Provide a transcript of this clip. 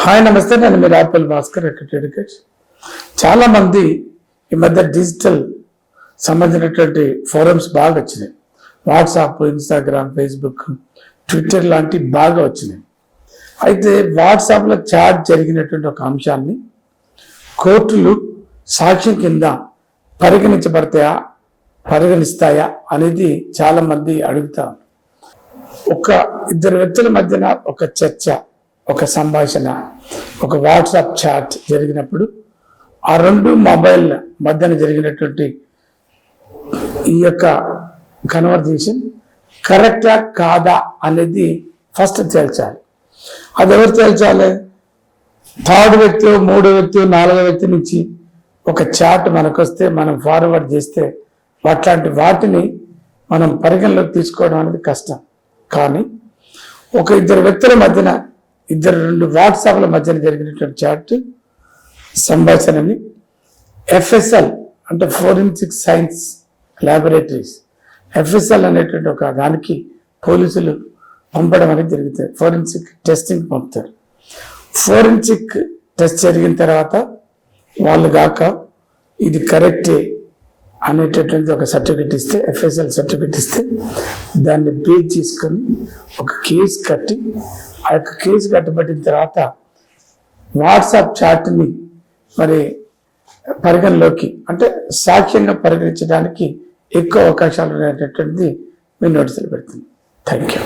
Hi నమస్తే, నేను మీరు ఆపిల్ భాస్కర్ ఎడ్యుకేట్. చాలా మంది ఈ మధ్య డిజిటల్ సంబంధించినటువంటి ఫోరమ్స్ బాగా వచ్చినాయి. వాట్సాప్, ఇన్స్టాగ్రామ్, ఫేస్బుక్, ట్విట్టర్ లాంటి బాగా వచ్చినాయి. అయితే వాట్సాప్లో చాట్ జరిగినటువంటి ఒక అంశాన్ని కోర్టులు సాక్ష్యం కింద పరిగణిస్తాయా అనేది చాలా మంది అడుగుతారు. ఒక ఇద్దరు వ్యక్తుల మధ్యన ఒక చర్చ, ఒక సంభాషణ, ఒక వాట్సాప్ చాట్ జరిగినప్పుడు ఆ రెండు మొబైల్ మధ్యన జరిగినటువంటి ఈ యొక్క కన్వర్జేషన్ కరెక్టా కాదా అనేది ఫస్ట్ తేల్చాలి. అది ఎవరు తేల్చాలి? థర్డ్ వ్యక్తి, మూడో వ్యక్తి, నాలుగో వ్యక్తి నుంచి ఒక చాట్ మనకు వస్తే మనం ఫార్వర్డ్ చేస్తే అట్లాంటి వాటిని మనం పరిగణలోకి తీసుకోవడం అనేది కష్టం. కానీ ఒక ఇద్దరు వ్యక్తుల మధ్యన, రెండు వాట్సాప్ల మధ్యన జరిగినటువంటి చాట్ సంభాషణని FSL అంటే ఫోరెన్సిక్ సైన్స్ ల్యాబొరేటరీస్, FSL అనేటువంటి ఒక దానికి పోలీసులు పంపడం అనేది జరుగుతుంది. ఫోరెన్సిక్ టెస్టింగ్ పంపుతారు. ఫోరెన్సిక్ టెస్ట్ జరిగిన తర్వాత వాళ్ళు కాక ఇది కరెక్టే అనేటటువంటి ఒక సర్టిఫికెట్ ఇస్తే, FSL సర్టిఫికెట్ ఇస్తే దాన్ని బేస్ చేసుకొని ఒక కేసు కట్టి, ఆ యొక్క కేసు కట్టబడిన తర్వాత వాట్సాప్ చాట్ని మరి పరిగణలోకి అంటే సాక్ష్యంగా పరిగణించడానికి ఎక్కువ అవకాశాలు అనేటటువంటిది మీ నోటీసులు పెడుతుంది. Thank you.